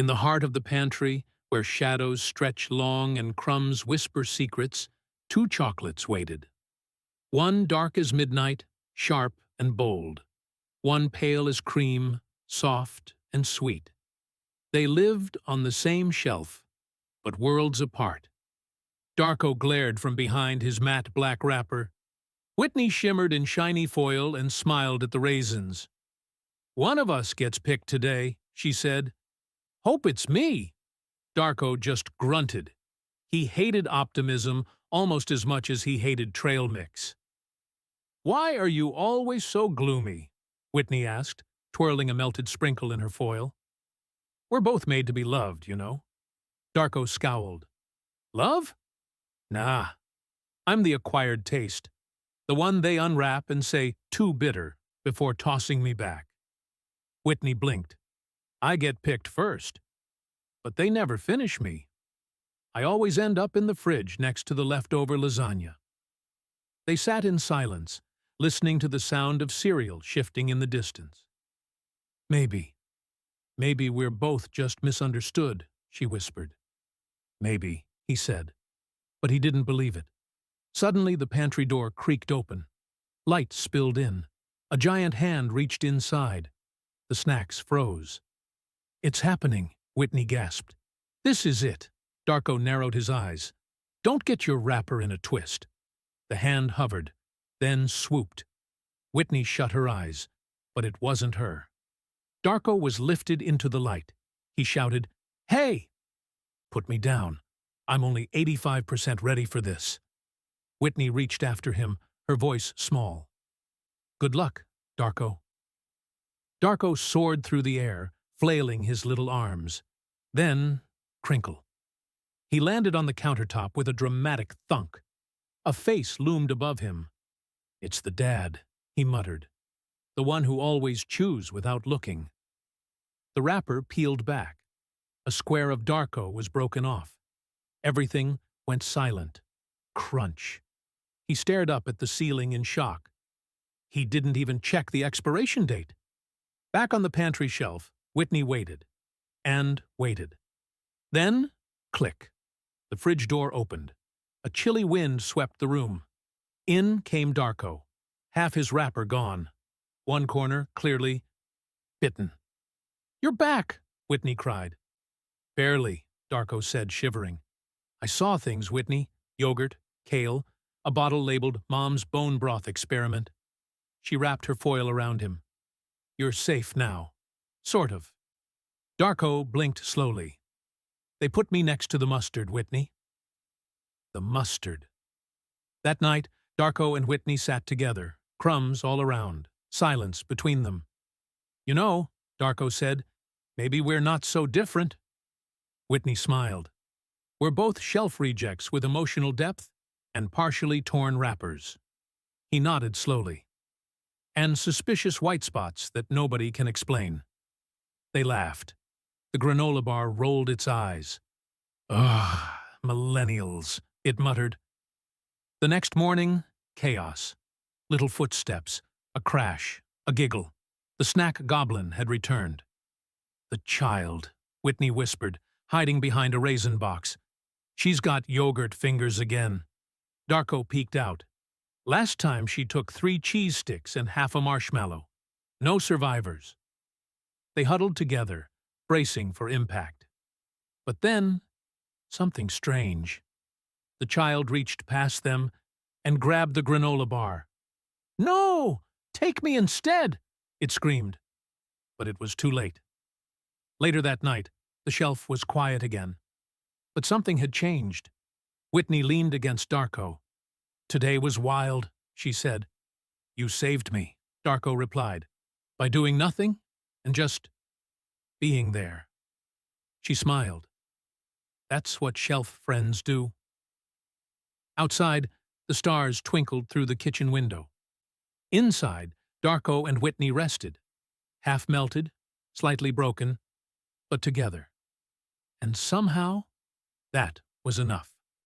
In the heart of the pantry, where shadows stretch long and crumbs whisper secrets, two chocolates waited. One dark as midnight, sharp and bold. One pale as cream, soft and sweet. They lived on the same shelf, but worlds apart. Darko glared from behind his matte black wrapper. Whitney shimmered in shiny foil and smiled at the raisins. "One of us gets picked today," she said. "Hope it's me." Darko just grunted. He hated optimism almost as much as he hated trail mix. "Why are you always so gloomy?" Whitney asked, twirling a melted sprinkle in her foil. "We're both made to be loved, you know." Darko scowled. "Love? Nah. I'm the acquired taste. The one they unwrap and say, 'too bitter,' before tossing me back." Whitney blinked. "I get picked first. But they never finish me. I always end up in the fridge next to the leftover lasagna." They sat in silence, listening to the sound of cereal shifting in the distance. Maybe we're both just misunderstood," she whispered. "Maybe," he said, but he didn't believe it. Suddenly the pantry door creaked open. Light spilled in. A giant hand reached inside. The snacks froze. "It's happening," Whitney gasped. "This is it." Darko narrowed his eyes. "Don't get your wrapper in a twist." The hand hovered, then swooped. Whitney shut her eyes, but it wasn't her. Darko was lifted into the light. He shouted, "Hey!" "Put me down. I'm only 85% ready for this." Whitney reached after him, her voice small. "Good luck, Darko." Darko soared through the air, flailing his little arms. Then, crinkle. He landed on the countertop with a dramatic thunk. A face loomed above him. "It's the dad," he muttered. "The one who always chews without looking." The wrapper peeled back. A square of Darko was broken off. Everything went silent. Crunch. He stared up at the ceiling in shock. He didn't even check the expiration date. Back on the pantry shelf, Whitney waited. And waited. Then, click. The fridge door opened. A chilly wind swept the room. In came Darko, half his wrapper gone. One corner, clearly, bitten. "You're back!" Whitney cried. "Barely," Darko said, shivering. "I saw things, Whitney. Yogurt, kale, a bottle labeled Mom's Bone Broth Experiment." She wrapped her foil around him. "You're safe now. Sort of." Darko blinked slowly. "They put me next to the mustard, Whitney." The mustard. That night, Darko and Whitney sat together, crumbs all around, silence between them. "You know," Darko said, "maybe we're not so different." Whitney smiled. "We're both shelf rejects with emotional depth and partially torn wrappers." He nodded slowly. "And suspicious white spots that nobody can explain." They laughed. The granola bar rolled its eyes. "Ugh, millennials," it muttered. The next morning, chaos. Little footsteps, a crash, a giggle. The snack goblin had returned. "The child," Whitney whispered, hiding behind a raisin box. "She's got yogurt fingers again." Darko peeked out. Last time she took 3 cheese sticks and half a marshmallow. No survivors. They huddled together, bracing for impact. But then, something strange. The child reached past them and grabbed the granola bar. "No! Take me instead!" it screamed. But it was too late. Later that night, the shelf was quiet again. But something had changed. Whitney leaned against Darko. "Today was wild," she said. "You saved me," Darko replied, "by doing nothing and just being there." She smiled. "That's what shelf friends do." Outside, the stars twinkled through the kitchen window. Inside, Darko and Whitney rested, half melted, slightly broken, but together. And somehow, that was enough.